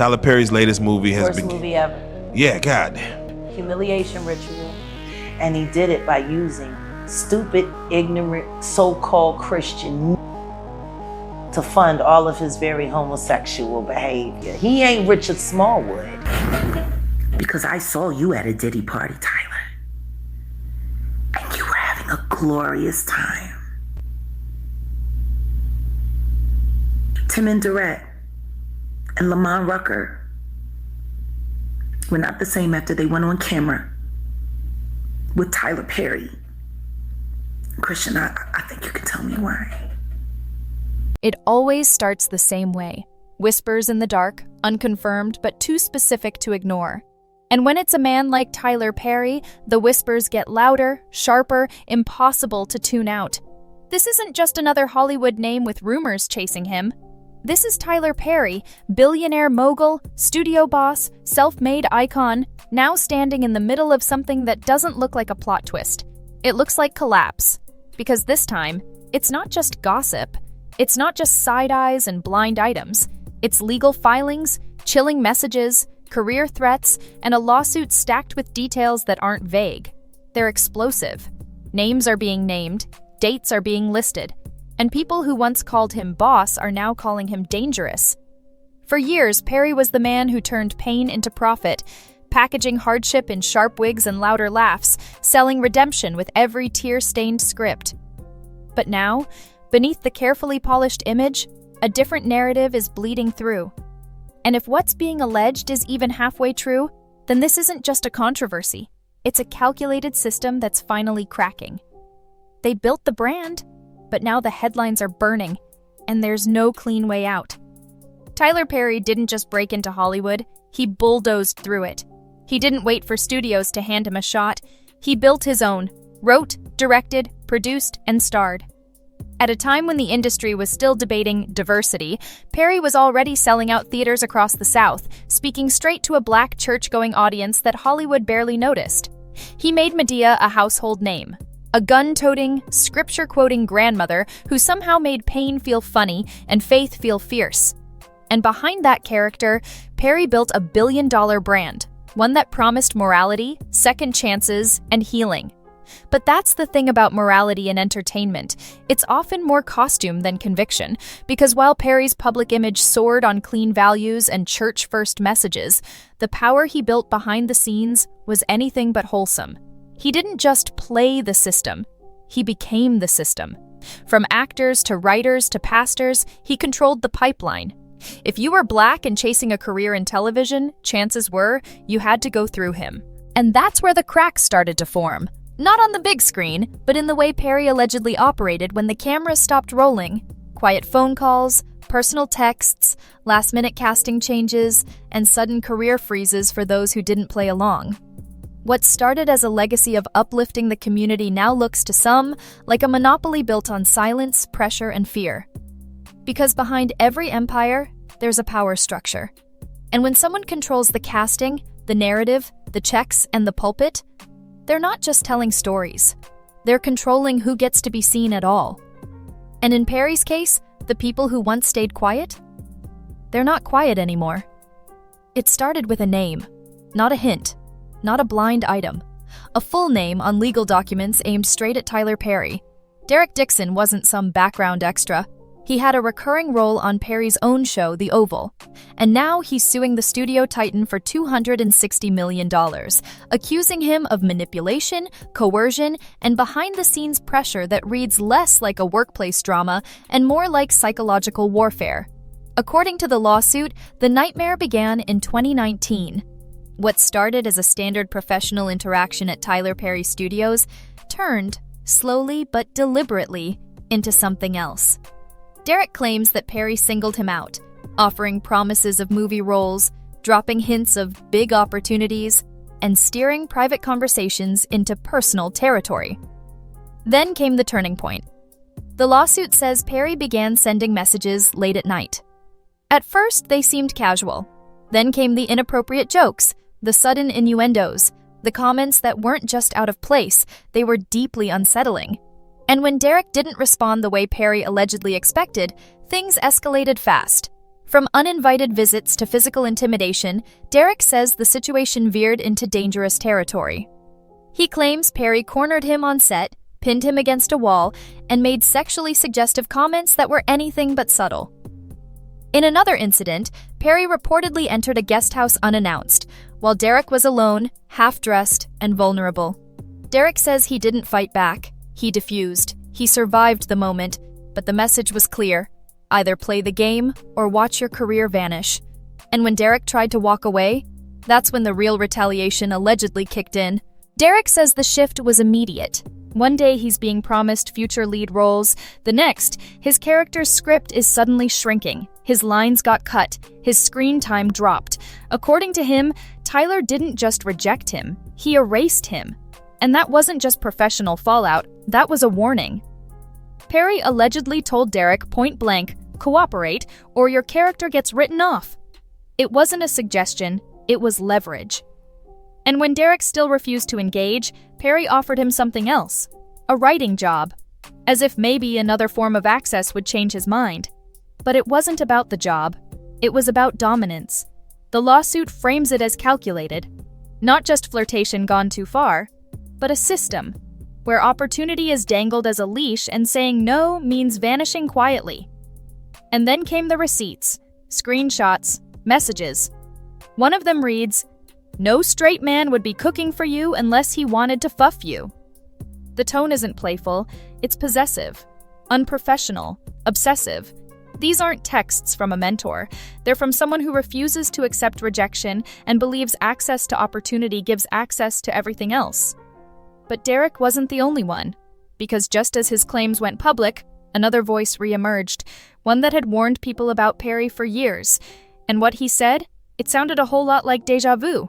Tyler Perry's latest movie has Worst movie ever. Yeah, God. Humiliation ritual. And he did it by using stupid, ignorant, so-called Christian to fund all of his very homosexual behavior. He ain't Richard Smallwood. Because I saw you at a Diddy party, Tyler. And you were having a glorious time. Tim and Durrett and Lamont Rucker were not the same after they went on camera with Tyler Perry. Christian, I think you can tell me why. It always starts the same way. Whispers in the dark, unconfirmed, but too specific to ignore. And when it's a man like Tyler Perry, the whispers get louder, sharper, impossible to tune out. This isn't just another Hollywood name with rumors chasing him. This is Tyler Perry, billionaire mogul, studio boss, self-made icon, now standing in the middle of something that doesn't look like a plot twist. It looks like collapse. Because this time, it's not just gossip. It's not just side eyes and blind items. It's legal filings, chilling messages, career threats, and a lawsuit stacked with details that aren't vague. They're explosive. Names are being named, dates are being listed, and people who once called him boss are now calling him dangerous. For years, Perry was the man who turned pain into profit, packaging hardship in sharp wigs and louder laughs, selling redemption with every tear-stained script. But now, beneath the carefully polished image, a different narrative is bleeding through. And if what's being alleged is even halfway true, then this isn't just a controversy. It's a calculated system that's finally cracking. They built the brand, but now the headlines are burning, and there's no clean way out. Tyler Perry didn't just break into Hollywood, he bulldozed through it. He didn't wait for studios to hand him a shot. He built his own, wrote, directed, produced, and starred. At a time when the industry was still debating diversity, Perry was already selling out theaters across the South, speaking straight to a black church-going audience that Hollywood barely noticed. He made Medea a household name, a gun-toting, scripture-quoting grandmother who somehow made pain feel funny and faith feel fierce. And behind that character, Perry built a billion-dollar brand, one that promised morality, second chances, and healing. But that's the thing about morality in entertainment. It's often more costume than conviction, because while Perry's public image soared on clean values and church-first messages, the power he built behind the scenes was anything but wholesome. He didn't just play the system, he became the system. From actors to writers to pastors, he controlled the pipeline. If you were black and chasing a career in television, chances were you had to go through him. And that's where the cracks started to form. Not on the big screen, but in the way Perry allegedly operated when the cameras stopped rolling. Quiet phone calls, personal texts, last-minute casting changes, and sudden career freezes for those who didn't play along. What started as a legacy of uplifting the community now looks to some like a monopoly built on silence, pressure, and fear. Because behind every empire, there's a power structure. And when someone controls the casting, the narrative, the checks, and the pulpit, they're not just telling stories. They're controlling who gets to be seen at all. And in Perry's case, the people who once stayed quiet, they're not quiet anymore. It started with a name, not a hint, not a blind item. A full name on legal documents aimed straight at Tyler Perry. Derek Dixon wasn't some background extra. He had a recurring role on Perry's own show, The Oval. And now he's suing the studio titan for $260 million, accusing him of manipulation, coercion, and behind-the-scenes pressure that reads less like a workplace drama and more like psychological warfare. According to the lawsuit, the nightmare began in 2019. What started as a standard professional interaction at Tyler Perry Studios turned, slowly but deliberately, into something else. Derek claims that Perry singled him out, offering promises of movie roles, dropping hints of big opportunities, and steering private conversations into personal territory. Then came the turning point. The lawsuit says Perry began sending messages late at night. At first, they seemed casual. Then came the inappropriate jokes, the sudden innuendos, the comments that weren't just out of place, they were deeply unsettling. And when Derek didn't respond the way Perry allegedly expected, things escalated fast. From uninvited visits to physical intimidation, Derek says the situation veered into dangerous territory. He claims Perry cornered him on set, pinned him against a wall, and made sexually suggestive comments that were anything but subtle. In another incident, Perry reportedly entered a guest house unannounced, while Derek was alone, half-dressed, and vulnerable. Derek says he didn't fight back. He diffused. He survived the moment, but the message was clear. Either play the game or watch your career vanish. And when Derek tried to walk away, that's when the real retaliation allegedly kicked in. Derek says the shift was immediate. One day he's being promised future lead roles. The next, his character's script is suddenly shrinking. His lines got cut. His screen time dropped. According to him, Tyler didn't just reject him. He erased him. And that wasn't just professional fallout. That was a warning. Perry allegedly told Derek point blank, "Cooperate, or your character gets written off." It wasn't a suggestion, it was leverage. And when Derek still refused to engage, Perry offered him something else, a writing job, as if maybe another form of access would change his mind. But it wasn't about the job, it was about dominance. The lawsuit frames it as calculated, not just flirtation gone too far, but a system, where opportunity is dangled as a leash and saying no means vanishing quietly. And then came the receipts, screenshots, messages. One of them reads, "No straight man would be cooking for you unless he wanted to fuff you." The tone isn't playful, it's possessive, unprofessional, obsessive. These aren't texts from a mentor. They're from someone who refuses to accept rejection and believes access to opportunity gives access to everything else. But Derek wasn't the only one, because just as his claims went public, another voice reemerged, one that had warned people about Perry for years. And what he said? It sounded a whole lot like déjà vu.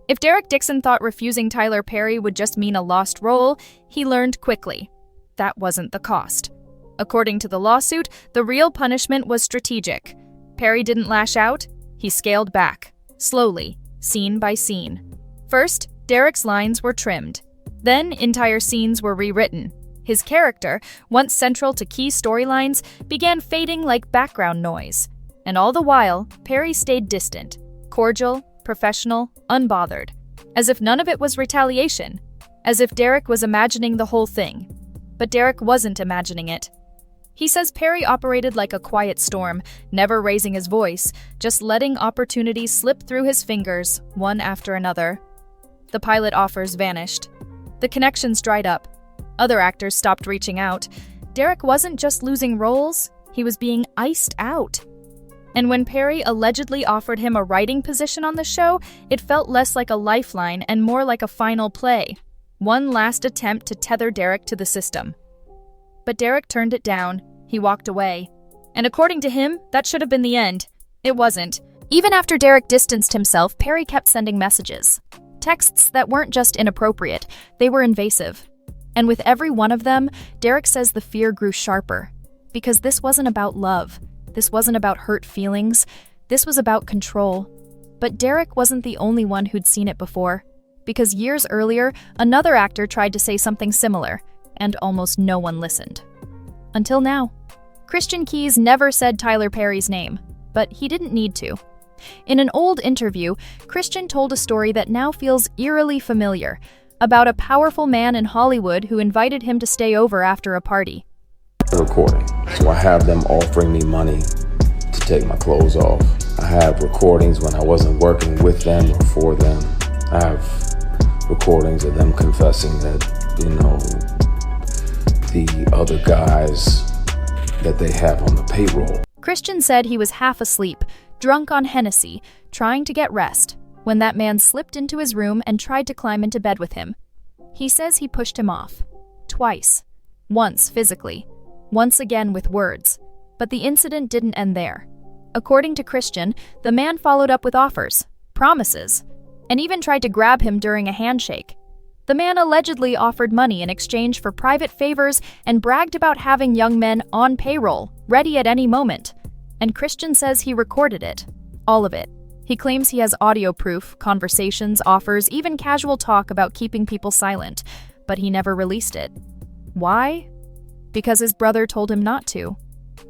If Derek Dixon thought refusing Tyler Perry would just mean a lost role, he learned quickly. That wasn't the cost. According to the lawsuit, the real punishment was strategic. Perry didn't lash out, he scaled back, slowly, scene by scene. First, Derek's lines were trimmed. Then, entire scenes were rewritten. His character, once central to key storylines, began fading like background noise. And all the while, Perry stayed distant, cordial, professional, unbothered. As if none of it was retaliation. As if Derek was imagining the whole thing. But Derek wasn't imagining it. He says Perry operated like a quiet storm, never raising his voice, just letting opportunities slip through his fingers, one after another. The pilot offers vanished. The connections dried up. Other actors stopped reaching out. Derek wasn't just losing roles, he was being iced out. And when Perry allegedly offered him a writing position on the show, it felt less like a lifeline and more like a final play. One last attempt to tether Derek to the system. But Derek turned it down. He walked away. And according to him, that should have been the end. It wasn't. Even after Derek distanced himself, Perry kept sending messages. Texts that weren't just inappropriate, they were invasive. And with every one of them, Derek says the fear grew sharper. Because this wasn't about love. This wasn't about hurt feelings. This was about control. But Derek wasn't the only one who'd seen it before. Because years earlier, another actor tried to say something similar, and almost no one listened. Until now. Christian Keyes never said Tyler Perry's name, but he didn't need to. In an old interview, Christian told a story that now feels eerily familiar, about a powerful man in Hollywood who invited him to stay over after a party. Recording. So I have them offering me money to take my clothes off. I have recordings when I wasn't working with them or for them. I have recordings of them confessing that, the other guys that they have on the payroll. Christian said he was half asleep, drunk on Hennessy, trying to get rest, when that man slipped into his room and tried to climb into bed with him. He says he pushed him off. Twice. Once physically. Once again with words. But the incident didn't end there. According to Christian, the man followed up with offers, promises, and even tried to grab him during a handshake. The man allegedly offered money in exchange for private favors and bragged about having young men on payroll, ready at any moment. And Christian says he recorded it. All of it. He claims he has audio proof, conversations, offers, even casual talk about keeping people silent, but he never released it. Why? Because his brother told him not to.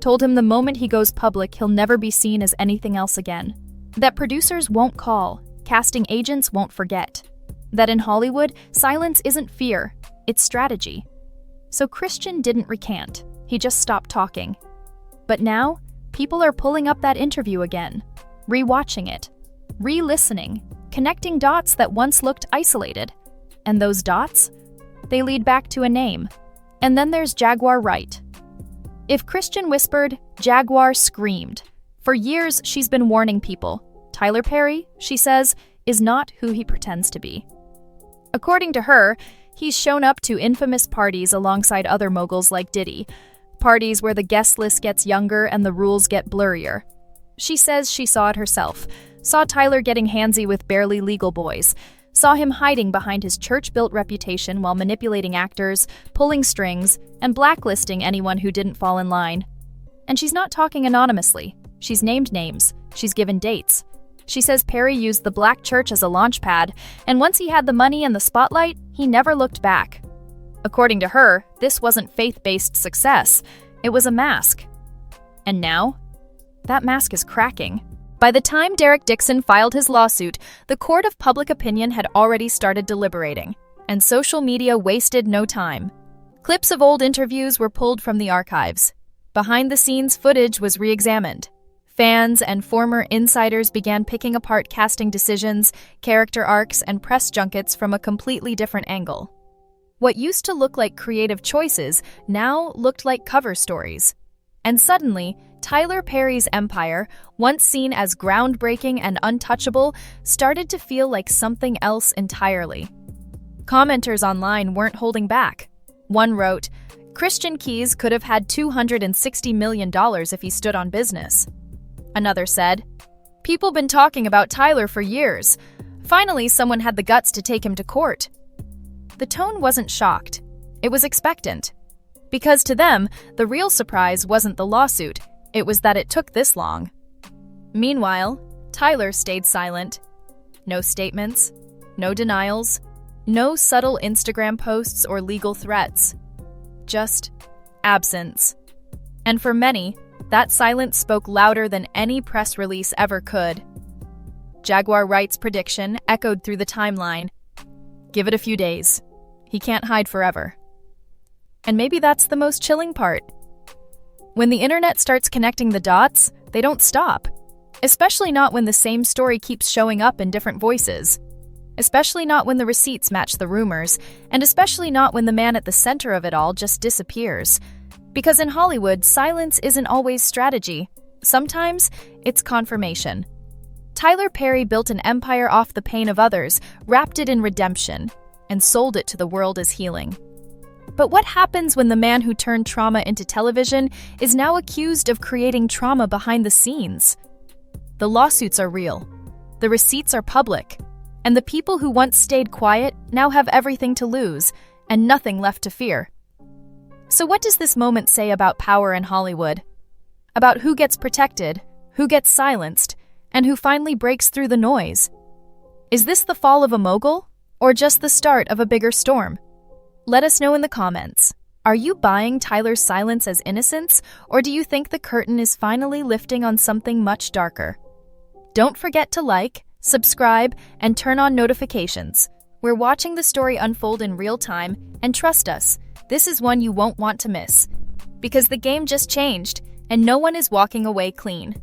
told him the moment he goes public, he'll never be seen as anything else again. That producers won't call, casting agents won't forget. That in Hollywood, silence isn't fear, it's strategy. So Christian didn't recant, he just stopped talking. But now, people are pulling up that interview again, rewatching it, re-listening, connecting dots that once looked isolated. And those dots? They lead back to a name. And then there's Jaguar Wright. If Christian whispered, Jaguar screamed. For years, she's been warning people. Tyler Perry, she says, is not who he pretends to be. According to her, he's shown up to infamous parties alongside other moguls like Diddy, parties where the guest list gets younger and the rules get blurrier. She says she saw it herself, saw Tyler getting handsy with barely legal boys, saw him hiding behind his church-built reputation while manipulating actors, pulling strings, and blacklisting anyone who didn't fall in line. And she's not talking anonymously. She's named names. She's given dates. She says Perry used the black church as a launchpad, and once he had the money and the spotlight, he never looked back. According to her, this wasn't faith-based success. It was a mask. And now, that mask is cracking. By the time Derek Dixon filed his lawsuit, the court of public opinion had already started deliberating, and social media wasted no time. Clips of old interviews were pulled from the archives. Behind-the-scenes footage was re-examined. Fans and former insiders began picking apart casting decisions, character arcs, and press junkets from a completely different angle. What used to look like creative choices now looked like cover stories. And suddenly, Tyler Perry's empire, once seen as groundbreaking and untouchable, started to feel like something else entirely. Commenters online weren't holding back. One wrote, "Christian Keys could have had $260 million if he stood on business." Another said, "People been talking about Tyler for years. Finally, someone had the guts to take him to court." The tone wasn't shocked. It was expectant. Because to them, the real surprise wasn't the lawsuit, it was that it took this long. Meanwhile, Tyler stayed silent. No statements, no denials, no subtle Instagram posts or legal threats. Just absence. And for many, that silence spoke louder than any press release ever could. Jaguar Wright's prediction echoed through the timeline. Give it a few days. He can't hide forever. And maybe that's the most chilling part. When the internet starts connecting the dots, they don't stop. Especially not when the same story keeps showing up in different voices. Especially not when the receipts match the rumors, and especially not when the man at the center of it all just disappears. Because in Hollywood, silence isn't always strategy. Sometimes, it's confirmation. Tyler Perry built an empire off the pain of others, wrapped it in redemption, and sold it to the world as healing. But what happens when the man who turned trauma into television is now accused of creating trauma behind the scenes? The lawsuits are real. The receipts are public. And the people who once stayed quiet now have everything to lose, and nothing left to fear. So what does this moment say about power in Hollywood? About who gets protected, who gets silenced, and who finally breaks through the noise? Is this the fall of a mogul, or just the start of a bigger storm? Let us know in the comments. Are you buying Tyler's silence as innocence, or do you think the curtain is finally lifting on something much darker? Don't forget to like, subscribe, and turn on notifications. We're watching the story unfold in real time, and trust us, this is one you won't want to miss. Because the game just changed, and no one is walking away clean.